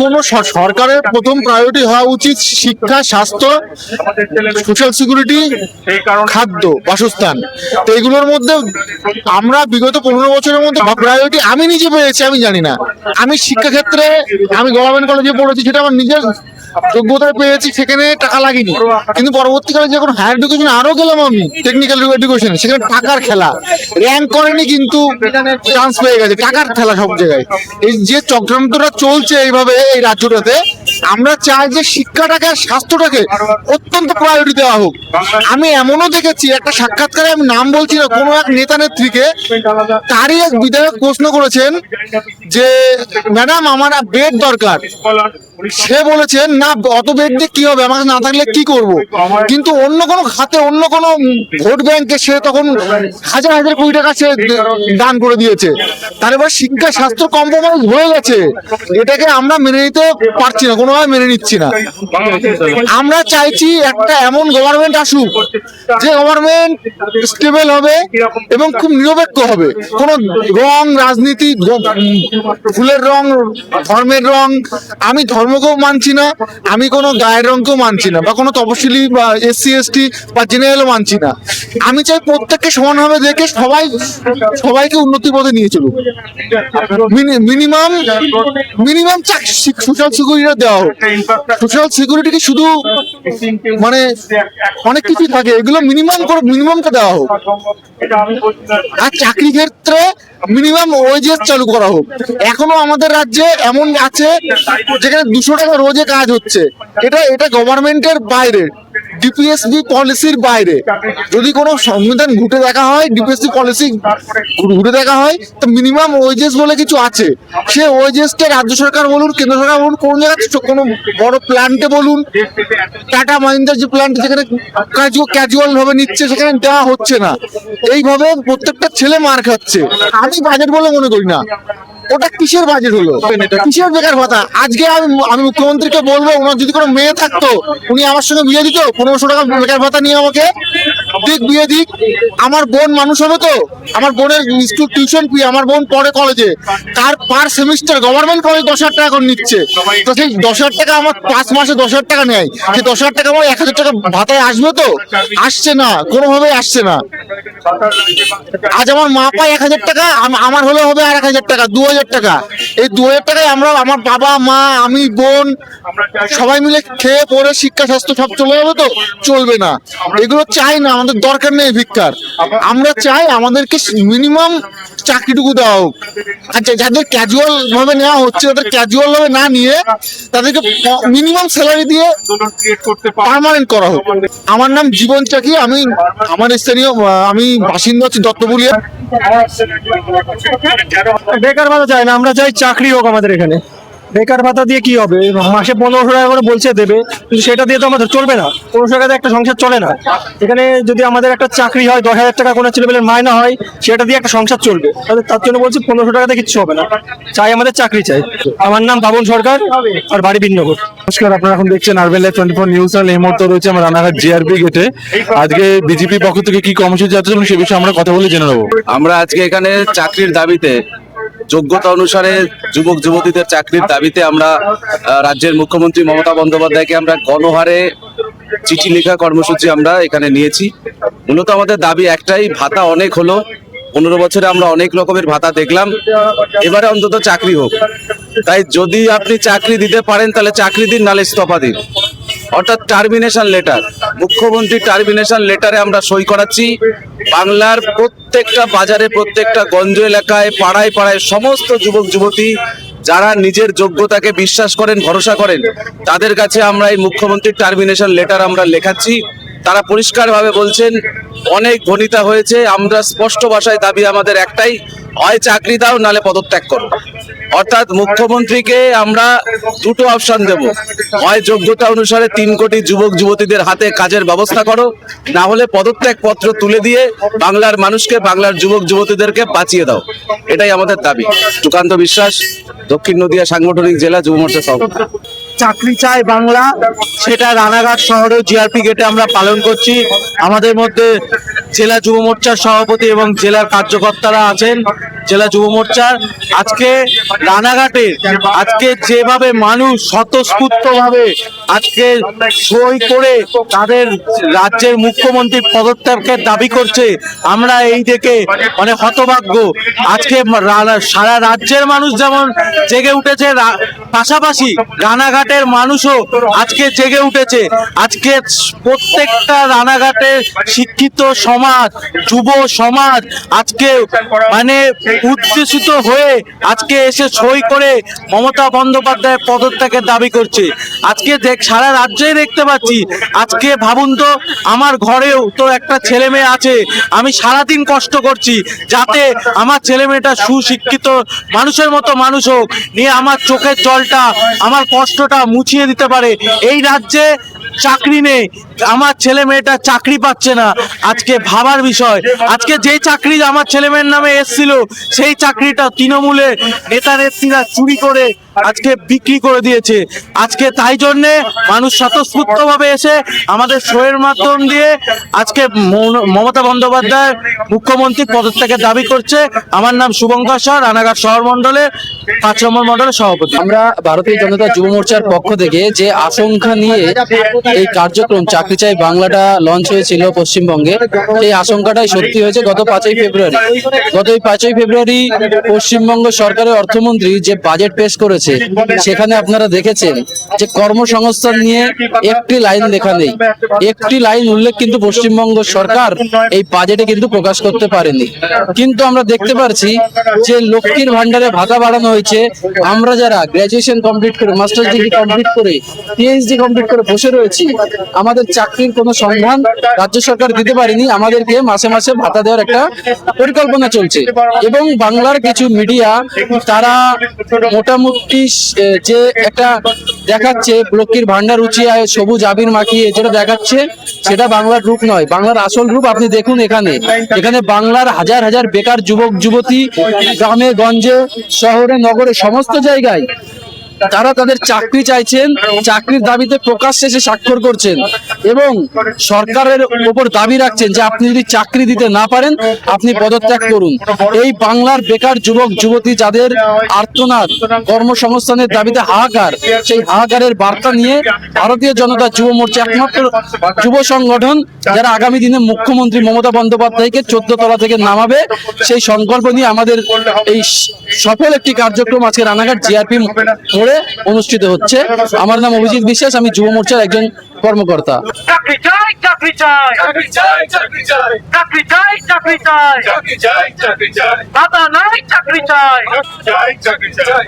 কোনো সরকারের প্রথম প্রায়োরিটি হওয়া উচিত শিক্ষা, স্বাস্থ্য, সোশ্যাল সিকিউরিটি, খাদ্য, বাসস্থান। তো এগুলোর মধ্যে আমরা বিগত 15 বছরের মধ্যে প্রায়োরিটি আমি নিজে পেয়েছি, আমি জানি না। আমি শিক্ষাক্ষেত্রে আমি গভর্নমেন্ট কলেজে পড়েছি, সেটা আমার নিজের যোগ্যতায় পেয়েছি, সেখানে টাকা লাগেনি। কিন্তু পরবর্তীকালে যখন হায়ার এডুকেশন আরো গেলাম আমি টেকনিক্যাল এডুকেশনে, সেখানে টাকার খেলা, র্যাঙ্ক করেনি কিন্তু চান্স পেয়ে গেছে, টাকার খেলা সব জায়গায়। এই যে চক্রান্তটা চলছে এইভাবে এই রাজ্যটাতে, আমরা চাই যে শিক্ষাটাকে আর স্বাস্থ্যটাকে অত্যন্ত প্রায়োরিটি দেওয়া হোক। আমি এমনও দেখেছি, একটা সাক্ষাৎকারে, আমি নাম বলছি না, কোনো এক নেতা নেত্রীকে তারই এক বিধায়ক প্রশ্ন করেছেন যে ম্যাডাম আমার বেড দরকার, সে বলেছেন না অত বেড দিয়ে কি হবে, আমার না থাকলে কি করব। কিন্তু অন্য কোনো খাতে, অন্য কোনো ভোট ব্যাংকে সে তখন হাজার হাজার কোটি টাকা সে দান করে দিয়েছে। তার এবার শিক্ষা স্বাস্থ্য কম্প্রোমাইজ হয়ে গেছে, এটাকে আমরা মেনে নিতে পারছি না, কোনোভাবে মেনে নিচ্ছি না। আমরা চাইছি একটা এমন গভর্নমেন্ট আসুক যে গভর্নমেন্ট স্টেবল হবে এবং খুব নিরপেক্ষ হবে। কোনো রং রাজনীতি, ফুলের রং, ধর্মের রং, আমি ধর্মকেও মানছি না, আমি কোনো গায়ের রঙকেও মানছি না, বা কোনো তপশিলি বা SC ST বা জেনারেলও মানছি না। আমি চাই প্রত্যেককে সমানভাবে দেখে সবাইকে উন্নতির পথে নিয়ে চলুক। মিনিমাম সোশ্যাল সিকিউরিটি দেওয়া হোক। সোশ্যাল সিকিউরিটি কি শুধু মানে অনেক কিছু থাকে, এগুলো মিনিমামটা দেওয়া হোক। আর চাকরি ক্ষেত্রে মিনিমাম ওয়েজেস চালু করা হোক। এখনো আমাদের রাজ্যে এমন আছে যেখানে 200 টাকা রোজে কাজ হচ্ছে, এটা গভর্নমেন্টের বাইরে, ডিপিএসবি পলিসির বাইরে। যদি কোনো সংবিধান ঘুটে দেখা হয়, ডিপিএসবি পলিসি ঘুটে দেখা হয়, তো মিনিমাম ওয়েজেস বলে কিছু আছে। সে ওয়েজেসকে রাজ্য সরকার বলুন, কেন্দ্র সরকার বলুন, কোন জায়গায় কোনো বড় প্ল্যান্টে বলুন, টাটা মাহিন্দ্রার যে প্ল্যান্ট যেখানে ক্যাজুয়াল ভাবে নিচ্ছে, সেখানে দেওয়া হচ্ছে না। এইভাবে প্রত্যেকটা ছেলে মার খাচ্ছে। আমি বাজেট বলে মনে করি না। ওটা কিসের বাজেট হলো, কিসের বেকার ভাতা? আজকে আমি মুখ্যমন্ত্রীকে বলবো, ওনার যদি কোনো মেয়ে থাকতো, উনি আমার সঙ্গে বিয়ে দিত 1500 টাকা বেকার ভাতা নিয়ে, আমাকে বিয়ে দিক। আমার বোন মানুষ হবে তো, আমার বোনের স্কুল টিউশন ফি, আমার বোন পড়ে কলেজে, তার পার সেমিস্টার গভর্নমেন্ট কলেজ 10,000 টাকা করে নিচ্ছে। তো সেই 10,000 টাকা আমার 5 মাসে 10,000 টাকা নেয়, সেই 10,000 টাকা আমার 1,000 টাকা ভাতায় আসবে তো? আসছে না, কোনোভাবেই আসছে না। আজ আমার মা পায় 1,000 টাকা, আমার হলে হবে আর 1,000 টাকা, 2,000 টাকা। এই 2,000 টাকায় আমরা, আমার বাবা মা, আমি, বোন সবাই মিলে খেয়ে পরে শিক্ষা স্বাস্থ্য সব চলে যাবে তো? চলবে না। এগুলো চাই না, আমাদের দরকার নেই ভিক্ষার। আমরা চাই আমাদেরকে মিনিমাম চাকরিটুকু দেওয়া হোক। আর যাদের ক্যাজুয়াল ভাবে নেওয়া হচ্ছে, তাদের ক্যাজুয়াল ভাবে না নিয়ে তাদেরকে মিনিমাম স্যালারি দিয়ে পার্মানেন্ট করা হোক। আমার নাম জীবন চাকি, আমার স্থানীয়, আমি বাসিন্দা হচ্ছে দত্তপুলিয়া। বেকার ভাতা চাই না, আমরা চাই চাকরি হোক আমাদের এখানে। বেকার ভাতা দিয়ে কি হবে? মাসে 1500 টাকা করে বলছে দেবে, কিন্তু সেটা দিয়ে তো আমাদের চলবে না। 1500 টাকাতে একটা সংসার চলে না। এখানে যদি আমাদের একটা চাকরি হয়, 10,000 টাকা কোনো ছেলেমেয়ের মায়না হয়, সেটা দিয়ে একটা সংসার চলবে। তার জন্য বলছি 1500 টাকাতে কিচ্ছু হবে না। চাই আমাদের চাকরি চাই। আমার নাম বাবুল সরকার, আর বাড়ি বিনগর। নমস্কার, আপনারা এখন দেখছেন আরবেন লাইভ 24 নিউজ চ্যানেল। এই মুহূর্তে রয়েছে আমরা রানাঘাট জিআরপি গেটে। আজকে বিজেপি পক্ষ থেকে কি কর্মসূচি আছে সে বিষয়ে আমরা কথা বলে জেনে নেবো। আমরা আজকে এখানে চাকরির দাবিতে, যোগ্যতা অনুসারে যুবক যুবতীদের চাকরির দাবিতে আমরা রাজ্যের মুখ্যমন্ত্রী মমতা বন্দ্যোপাধ্যায়কে আমরা গণহারে চিঠি লেখা কর্মসূচি আমরা এখানে নিয়েছি। মূলত আমাদের দাবি একটাই, ভাতা অনেক হলো, 15 বছরে আমরা অনেক রকমের ভাতা দেখলাম, এবারে অন্তত চাকরি হোক। তাই যদি আপনি চাকরি দিতে পারেন তাহলে চাকরি দিন, নালে ইস্তফা দিন। অর্থাৎ টার্মিনেশন লেটার, মুখ্যমন্ত্রী টার্মিনেশন লেটারে আমরা সই করাচ্ছি। বাংলার প্রত্যেকটা বাজারে, প্রত্যেকটা গঞ্জ এলাকায়, পাড়ায় পাড়ায় সমস্ত যুবক যুবতী যারা নিজের যোগ্যতাকে বিশ্বাস করেন, ভরসা করেন, তাদের কাছে আমরা এই মুখ্যমন্ত্রীর টার্মিনেশন লেটার আমরা লেখাচ্ছি। তারা পরিষ্কারভাবে বলছেন অনেক ভনিতা হয়েছে, আমরা স্পষ্ট ভাষায় দাবি আমাদের একটাই, হয় চাকরি দাও নালে পদত্যাগ করো। অর্থাৎ মুখ্যমন্ত্রীকে আমরা দুটো অপশন দেব, হয় যোগ্যতা অনুসারে 3 কোটি যুবক যুবতীদের হাতে কাজের ব্যবস্থা করো, না হলে পদত্যাগ পত্র তুলে দিয়ে বাংলার মানুষকে, বাংলার যুবক যুবতীদেরকে বাঁচিয়ে দাও। এটাই আমাদের দাবি। সুকান্ত বিশ্বাস, দক্ষিণ নদিয়া সাংগঠনিক জেলা যুব মোর্চা সভাপতি। চাকরি চাই বাংলা, সেটা রানাঘাট শহরে জিআরপি গেটে আমরা পালন করছি। আমাদের মধ্যে জেলা যুব মোর্চার সভাপতি এবং জেলার কার্যকর্তারা আছেন। জেলা যুব মোর্চার আজকে রানাঘাটে আজকে যেভাবে মানুষ স্বতঃস্ফূর্ত ভাবে আজকে সই করে তাদের রাজ্যের মুখ্যমন্ত্রীর পদত্যাগের দাবি করছে, আমরা এই দেখে মানে হতভাগ্য। আজকে সারা রাজ্যের মানুষ যেমন জেগে উঠেছে, পাশাপাশি রানাঘাটের মানুষও আজকে জেগে উঠেছে। আজকে প্রত্যেকটা রানাঘাটের শিক্ষিত সমাজ, যুব সমাজ আজকে মানে উদ্দেশিত হয়ে আজকে এসে সই করে মমতা বন্দ্যোপাধ্যায়ের পদত্যাগের দাবি করছে। আজকে সারা রাজ্যেই দেখতে পাচ্ছি। আজকে ভাবুন তো, আমার ঘরেও তো একটা ছেলে মেয়ে আছে, আমি সারাদিন কষ্ট করছি যাতে আমার ছেলে মেয়েটা সুশিক্ষিত মানুষের মতো মানুষ হোক, নিয়ে আমার চোখের জলটা, আমার কষ্টটা মুছিয়ে দিতে পারে। এই রাজ্যে চাকরি নেই, আমার ছেলে মেয়েটা চাকরি পাচ্ছে না। আজকে ভাবার বিষয়, আজকে যেই চাকরি আমার ছেলে মেয়ের নামে এসেছিল সেই চাকরিটা তৃণমূলের নেতা নেত্রীরা চুরি করে আজকে বিক্রি করে দিয়েছে। আজকে তাই জন্যে মানুষ স্বতঃস্ফূর্ত ভাবে এসে আমাদের শোয়ের মাধ্যম দিয়ে আজকে মমতা বন্দ্যোপাধ্যায় মুখ্যমন্ত্রীর পদত্যাগের দাবি করছে। আমার নাম শুভঙ্কর সাহা, রানাঘাট শহর মন্ডলের 5 নম্বর মন্ডলের সভাপতি। আমরা ভারতীয় জনতা যুব মোর্চার পক্ষ থেকে যে আশঙ্কা নিয়ে এই কার্যক্রম চাকরি চাই বাংলাটা লঞ্চ হয়েছিল পশ্চিমবঙ্গে, সেই আশঙ্কাটাই সত্যি হয়েছে গত 5ই ফেব্রুয়ারি। গত এই 5ই ফেব্রুয়ারি পশ্চিমবঙ্গ সরকারের অর্থমন্ত্রী যে বাজেট পেশ করেছে, সেখানে আপনারা দেখেছেন যে কর্মসংস্থান নিয়ে একটি লাইন লেখা নেই, একটি লাইন উল্লেখ কিন্তু পশ্চিমবঙ্গ সরকার এই বাজেটে কিন্তু প্রকাশ করতে পারেনি। কিন্তু আমরা দেখতে পারছি যে লক্ষ্মীর ভান্ডারে ভাতা বাড়ানো হয়েছে। আমরা যারা গ্রাজুয়েশন কমপ্লিট করে, মাস্টার্স ডিগ্রি কমপ্লিট করে, পিএইচডি কমপ্লিট করে বসে রয়েছি, আমাদের চাকরির কোনো সন্ধান রাজ্য সরকার দিতে পারেনি। আমাদেরকে মাসে মাসে ভাতা দেওয়ার একটা পরিকল্পনা চলছে এবং বাংলার কিছু মিডিয়া তারা মোটামুটি যে একটা দেখাচ্ছে লক্ষ্মীর ভান্ডার উঁচিয়ে সবুজ আবির মাখিয়ে যেটা দেখাচ্ছে, সেটা বাংলার রূপ নয়। বাংলার আসল রূপ আপনি দেখুন এখানে। এখানে বাংলার হাজার হাজার বেকার যুবক যুবতী গ্রামে গঞ্জে শহরে নগরে সমস্ত জায়গায় তারা তাদের চাকরি চাইছেন, চাকরির দাবিতে প্রকাশ্যে এসে স্বাক্ষর করছেন এবং সরকারের উপর দাবি রাখছেন যে আপনি যদি চাকরি দিতে না পারেন আপনি পদত্যাগ করুন। এই বাংলার বেকার যুবক যুবতী যাদের আর্তনাদ, কর্মসংস্থানের দাবিতে হাহাকার, সেই হাহাকারের বার্তা নিয়ে ভারতীয় জনতা যুব মোর্চা একমাত্র যুব সংগঠন যারা আগামী দিনে মুখ্যমন্ত্রী মমতা বন্দ্যোপাধ্যায়কে 14 তলা থেকে নামাবে, সেই সংকল্প নিয়ে আমাদের এই সফল একটি কার্যক্রম আজকে রানাঘাট জিআরপি অনুষ্ঠিত হচ্ছে। আমার নাম অভিজিৎ বিশ্বাস, আমি যুব মোর্চার একজন কর্মকর্তা। চাকরি চাই, চাকরি চাই, চাকরি চাই, চাকরি চাই, চাকরি চাই, চাকরি চাই, চাকরি চাই, চাকরি চাই, ভাতা নাই, চাকরি চাই, চাকরি চাই, চাকরি চাই।